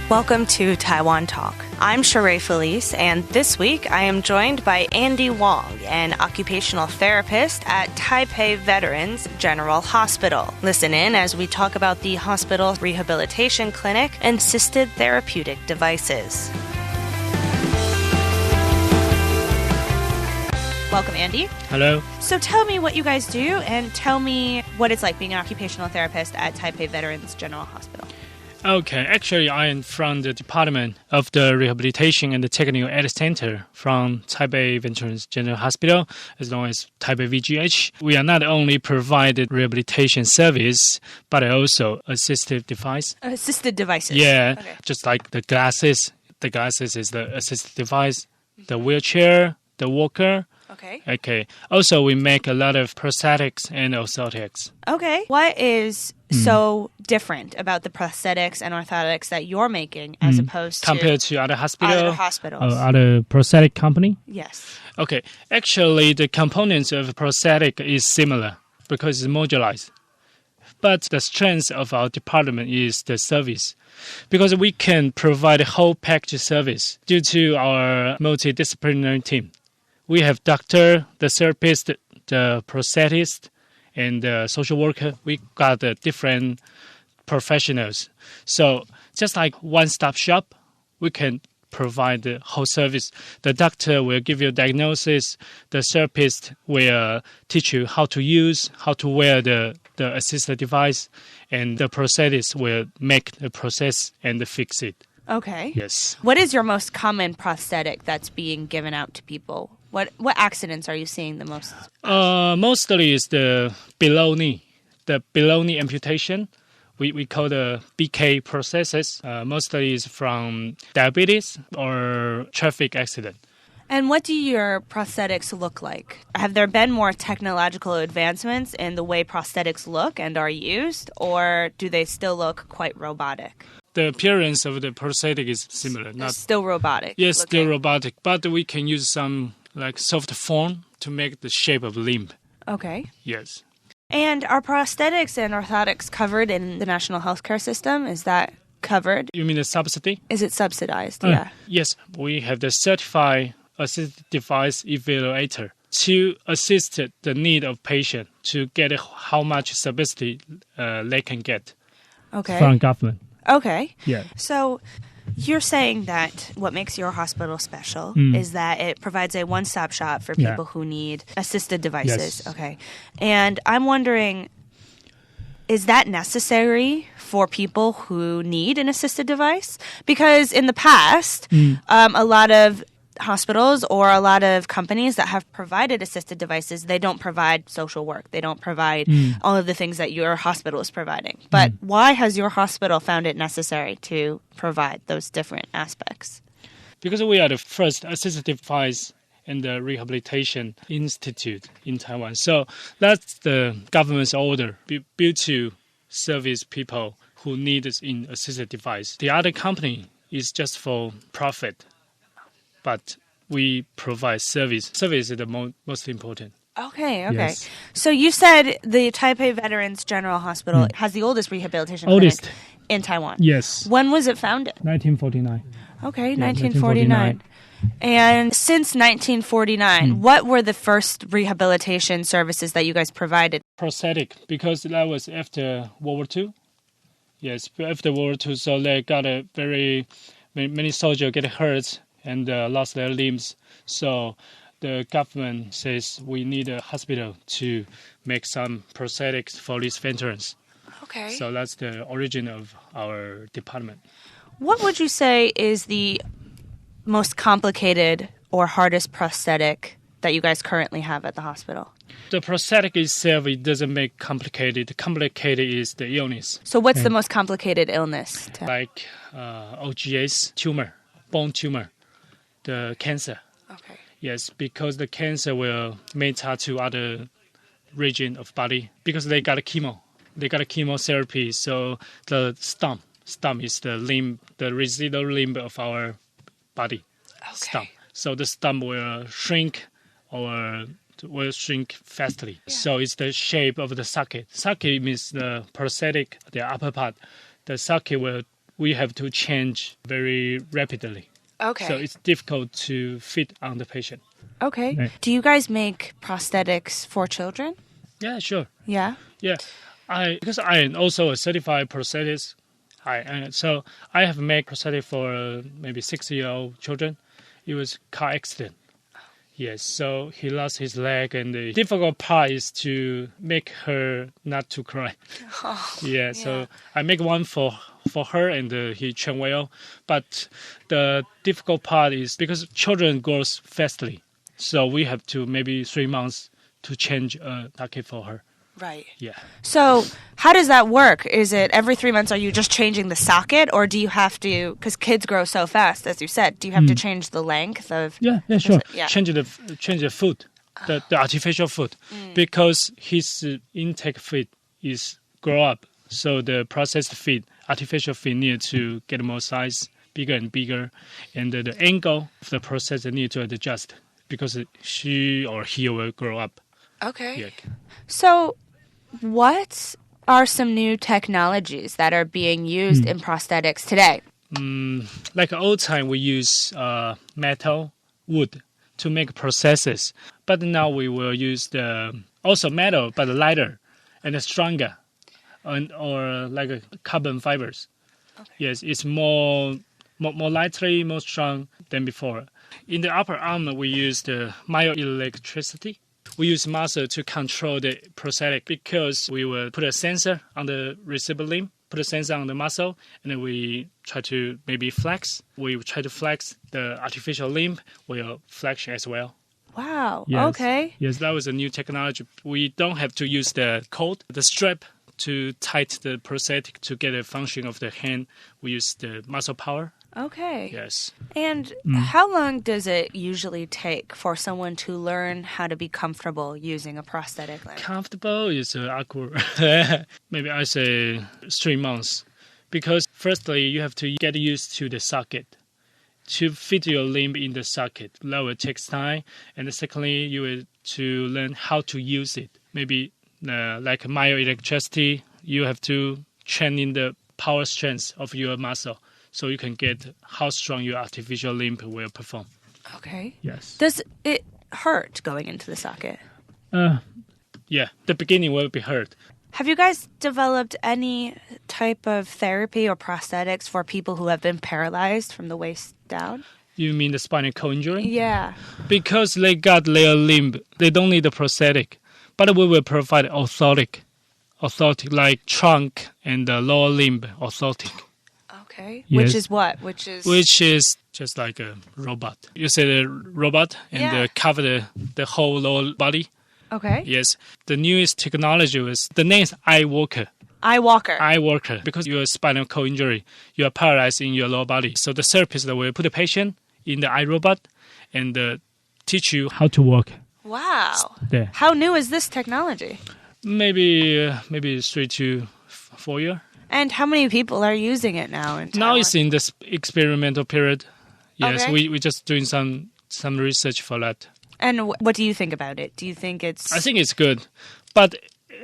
Welcome to Taiwan Talk. I'm Sheree Felice, and this week I am joined by Andy Wong, an occupational therapist at Taipei Veterans General Hospital. Listen in as we talk about the hospital rehabilitation clinic and assisted therapeutic devices. Welcome, Andy. Hello. So tell me what you guys do and tell me what it's like being an occupational therapist at Taipei Veterans General Hospital. Okay, actually I am from the Department of the Rehabilitation and the Technical Aid Center from Taipei Veterans General Hospital, as long as Taipei VGH. We are not only provided rehabilitation service, but also assistive device. Assisted devices? Yeah, okay. Just like the glasses. The glasses is the assistive device, the wheelchair, the walker. Okay. Also, we make a lot of prosthetics and orthotics. Okay. What is so different about the prosthetics and orthotics that you're making as opposed to... Compared to other hospitals? Other prosthetic company? Yes. Okay. Actually, the components of prosthetic is similar because it's modularized. But the strength of our department is the service. Because we can provide a whole package service due to our multidisciplinary team. We have doctor, the therapist, the prosthetist, and the social worker. We got different professionals. So just like one-stop shop, we can provide the whole service. The doctor will give you a diagnosis. The therapist will teach you how to use, how to wear the assistive device. And the prosthetist will make the process and fix it. Okay. Yes. What is your most common prosthetic that's being given out to people? What accidents are you seeing the most? Mostly is the below knee amputation. We call the BK processes. Mostly is from diabetes or traffic accident. And what do your prosthetics look like? Have there been more technological advancements in the way prosthetics look and are used, or do they still look quite robotic? The appearance of the prosthetic is similar. Not still robotic. Yes, still robotic, but we can use some like soft form to make the shape of limb. Okay. Yes. And are prosthetics and orthotics covered in the national healthcare system? Is that covered? You mean the subsidy? Is it subsidized? Yeah. Yes, we have the certified assistive device evaluator to assist the need of patient to get how much subsidy they can get from government. Okay. Yeah. So you're saying that what makes your hospital special is that it provides a one-stop shop for people who need assisted devices. Yes. Okay. And I'm wondering, is that necessary for people who need an assisted device? Because in the past, a lot of hospitals or a lot of companies that have provided assisted devices, they don't provide social work. They don't provide all of the things that your hospital is providing. But why has your hospital found it necessary to provide those different aspects? Because we are the first assistive device in the rehabilitation institute in Taiwan. So that's the government's order built to service people who need an assistive device. The other company is just for profit. But we provide service. Service is the most important. Okay. Yes. So you said the Taipei Veterans General Hospital has the oldest rehabilitation clinic in Taiwan. Yes. When was it founded? 1949. Okay, 1949. And since 1949, what were the first rehabilitation services that you guys provided? Prosthetic, because that was after World War II. Yes, after World War II, so they got many soldiers get hurt and lost their limbs. So the government says we need a hospital to make some prosthetics for these veterans. Okay. So that's the origin of our department. What would you say is the most complicated or hardest prosthetic that you guys currently have at the hospital? The prosthetic itself, it doesn't make complicated. Complicated is the illness. So what's the most complicated illness? Like OGS tumor, bone tumor. The cancer. Okay. Yes, because the cancer will meta to other region of body because they got a chemo. They got a chemotherapy. So the stump is the limb, the residual limb of our body. Okay. Stump. So the stump will shrink or will shrink fastly. Yeah. So it's the shape of the socket. Socket means the prosthetic, the upper part. The socket will we have to change very rapidly. Okay. So it's difficult to fit on the patient. Okay. Right. Do you guys make prosthetics for children? Yeah, sure. Yeah. Yeah, because I am also a certified prosthetist. So I have made prosthetic for maybe 6-year-old children. It was car accident. Yes, so he lost his leg, and the difficult part is to make her not to cry. Yeah, so I make one for her, and he trained well. But the difficult part is because children grows fastly, so we have to maybe 3 months to change a socket for her. Right. Yeah. So how does that work? Is it every 3 months, are you just changing the socket, or do you have to, because kids grow so fast, as you said, do you have to change the length of? Yeah, sure. Yeah. Change the foot, the artificial foot, because his intake feet is grow up, so the processed feet, artificial feet, need to get more size, bigger and bigger, and the angle of the processor need to adjust because she or he will grow up. Okay. Yeah. So what are some new technologies that are being used in prosthetics today? Like old time, we use metal, wood to make prostheses, but now we will use also metal but lighter and stronger, or like carbon fibers. Okay. Yes, it's more lightly, more strong than before. In the upper arm, we use the myoelectricity. We use muscle to control the prosthetic because we will put a sensor on the receiver limb, put a sensor on the muscle, and then we try to maybe flex. We try to flex the artificial limb, will flex as well. Wow. Yes. Okay. Yes, that was a new technology. We don't have to use the cord, the strap to tight the prosthetic to get a function of the hand. We use the muscle power. Okay. Yes. And how long does it usually take for someone to learn how to be comfortable using a prosthetic limb? Comfortable is awkward. Maybe I say 3 months. Because firstly, you have to get used to the socket. To fit your limb in the socket, that will take time. And secondly, you will to learn how to use it. Maybe like myoelectricity, you have to train in the power strength of your muscle, so you can get how strong your artificial limb will perform. Okay. Yes. Does it hurt going into the socket? Yeah, the beginning will be hurt. Have you guys developed any type of therapy or prosthetics for people who have been paralyzed from the waist down? You mean the spinal cord injury? Yeah. Because they got their limb, they don't need a prosthetic. But we will provide orthotic like trunk and the lower limb orthotic. Okay. Yes. Which is what? Which is just like a robot. You say the robot and cover the whole lower body. Okay. Yes. The newest technology is, the name is iWalker. iWalker. Because your spinal cord injury, you are paralyzed in your lower body. So the therapist will put the patient in the iRobot and teach you how to walk. Wow. Yeah. How new is this technology? Maybe 3 to 4 years. And how many people are using it now in Taiwan? Now it's in this experimental period. Yes, Okay. we're just doing some research for that. And what do you think about it? Do you think it's... I think it's good, but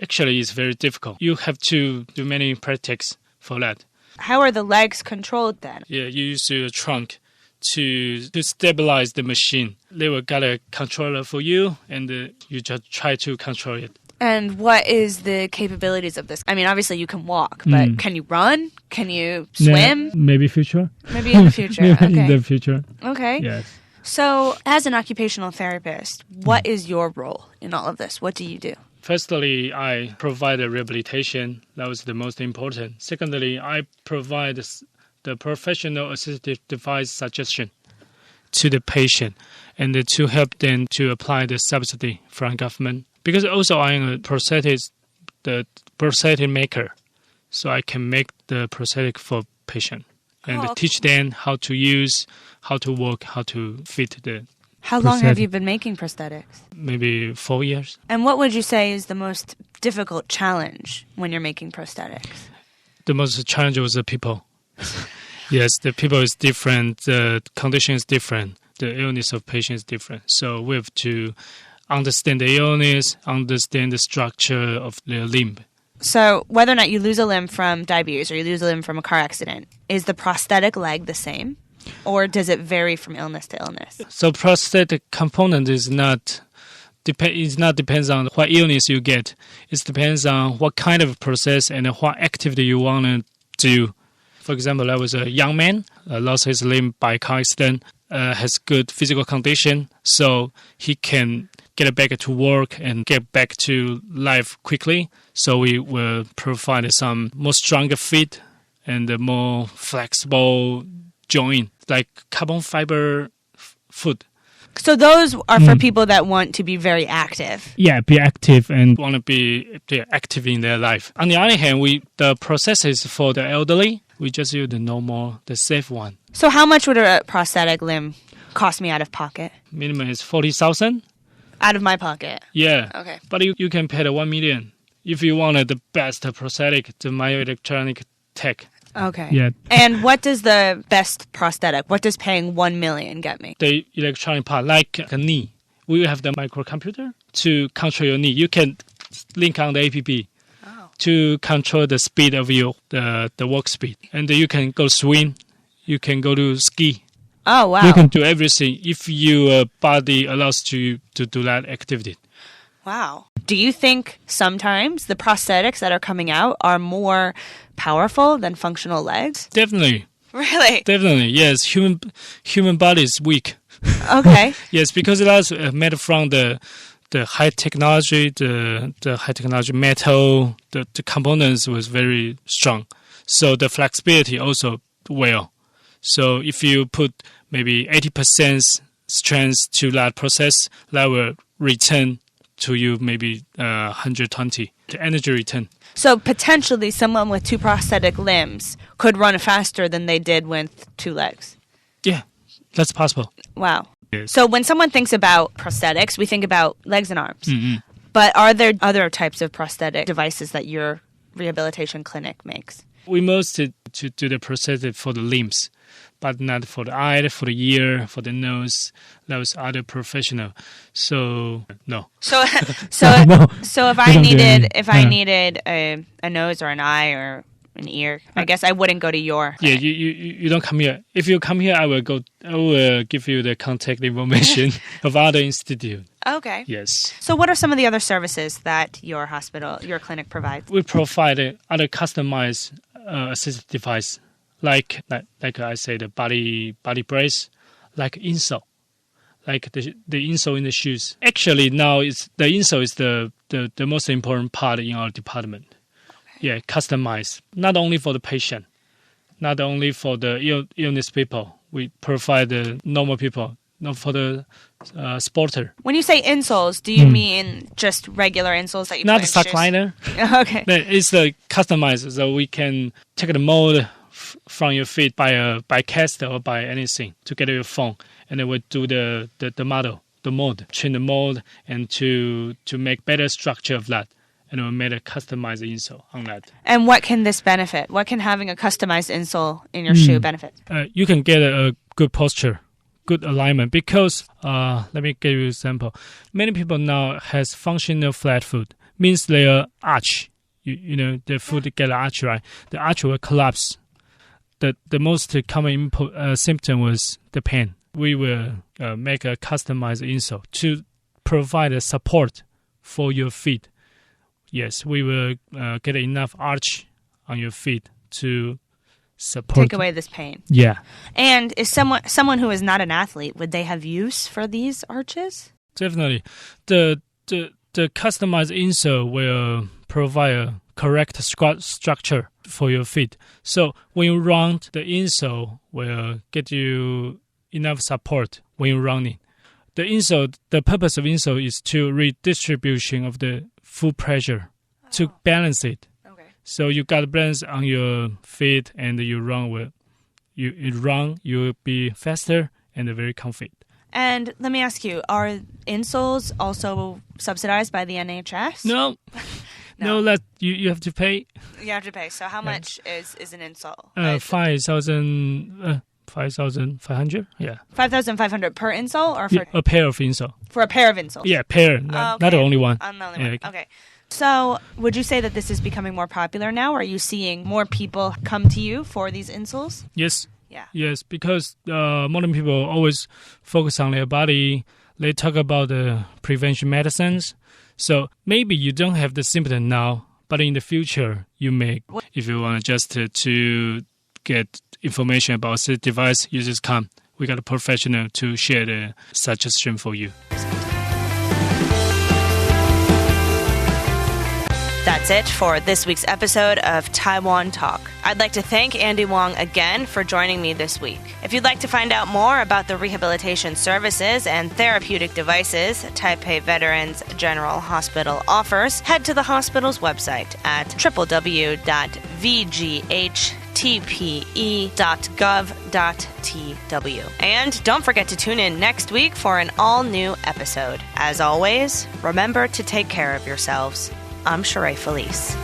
actually it's very difficult. You have to do many practice for that. How are the legs controlled then? Yeah, you use your trunk to stabilize the machine. They will got a controller for you, and you just try to control it. And what is the capabilities of this? I mean, obviously you can walk, but can you run? Can you swim? Maybe future. Maybe in the future. Okay. In the future. Okay. Yes. So, as an occupational therapist, what is your role in all of this? What do you do? Firstly, I provide a rehabilitation. That was the most important. Secondly, I provide the professional assistive device suggestion to the patient and to help them to apply the subsidy from government. Because also I am the prosthetic maker, so I can make the prosthetic for patient and teach them how to use, how to work, how to fit the. How long have you been making prosthetics? Maybe 4 years. And what would you say is the most difficult challenge when you're making prosthetics? The most challenge was the people. Yes, the people is different, the condition is different, the illness of patient is different. So we have to understand the illness, understand the structure of the limb. So whether or not you lose a limb from diabetes or you lose a limb from a car accident, is the prosthetic leg the same? Or does it vary from illness to illness? So prosthetic component is not depends on what illness you get. It depends on what kind of process and what activity you want to do. For example, there was a young man lost his limb by car accident, has good physical condition, so he can get back to work and get back to life quickly. So we will provide some more stronger feet and a more flexible joint, like carbon fiber foot. So those are for people that want to be very active. Yeah, be active and want to be active in their life. On the other hand, the process is for the elderly. We just use the normal, the safe one. So how much would a prosthetic limb cost me out of pocket? Minimum is 40,000. Out of my pocket? Yeah. Okay. But you can pay the 1 million if you wanted the best prosthetic, the myoelectronic tech. Okay. Yeah. And what does the best prosthetic, what does paying 1 million get me? The electronic part, like a knee. We have the microcomputer to control your knee. You can link on the app to control the speed of the walk speed. And you can go swim. You can go to ski. Oh, wow. You can do everything if your body allows you to do that activity. Wow. Do you think sometimes the prosthetics that are coming out are more powerful than functional legs? Definitely. Really? Definitely, yes. Human body is weak. Okay. Yes, because it was made from the high technology, the high technology metal, the components was very strong. So the flexibility also well. So if you put maybe 80% strength to that process, that will return to you maybe 120, the energy return. So potentially someone with two prosthetic limbs could run faster than they did with two legs. Yeah, that's possible. Wow. Yes. So when someone thinks about prosthetics, we think about legs and arms. Mm-hmm. But are there other types of prosthetic devices that your rehabilitation clinic makes? We mostly to do the prosthetic for the limbs, but not for the eye, for the ear, for the nose. That was other professional. So no. So No. so if We I don't do needed any. needed a nose or an eye or an ear, I guess I wouldn't go to your. Yeah, you don't come here. If you come here, I will give you the contact information of other institute. Okay. Yes. So what are some of the other services that your clinic provides? We provide other customized assistive device, like I say, the body brace, like insole, like the insole in the shoes. Actually, now the insole is the most important part in our department. Okay. Yeah, customized, not only for the patient, not only for the illness people. We provide the normal people, not for the sporter. When you say insoles, do you mean just regular insoles that you Not put in sock shoes? liner. Okay. It's customized, so we can take the mold from your feet by cast or by anything to get your phone, and then we do the model, the mold, train the mold, and to make better structure of that, and we made a customized insole on that. And what can this benefit? What can having a customized insole in your shoe benefit? You can get a good posture, good alignment, because let me give you an example. Many people now has functional flat foot, means their arch. You know, the foot get an arch, right? The arch will collapse. The most common symptom was the pain. We will make a customized insole to provide a support for your feet. Yes, we will get enough arch on your feet to support. Take away this pain. Yeah. And is someone who is not an athlete, would they have use for these arches? Definitely. The customized insole will provide a correct structure for your feet. So when you run, the insole will get you enough support when you're running. The purpose of insole is to redistribution of the foot pressure, to balance it. Okay. So you got balance on your feet, and you run you'll be faster and very comfy. And let me ask you, are insoles also subsidized by the NHS? No. No, that you have to pay. You have to pay. So how much is an insole? 5,500. Yeah. 5,500 per insole, or for A pair of insole. for a pair of insoles? Yeah, pair. Not the only one. I'm the only Yeah. one. Okay. So, would you say that this is becoming more popular now? Are you seeing more people come to you for these insoles? Yes. Yeah. Yes, because modern people always focus on their body. They talk about the prevention medicines. So maybe you don't have the symptom now, but in the future, you may. If you want just to get information about the device, you just come. We got a professional to share the suggestion for you. That's it for this week's episode of Taiwan Talk. I'd like to thank Andy Wong again for joining me this week. If you'd like to find out more about the rehabilitation services and therapeutic devices Taipei Veterans General Hospital offers, head to the hospital's website at www.vghtpe.gov.tw. And don't forget to tune in next week for an all-new episode. As always, remember to take care of yourselves. I'm Sheree Felice.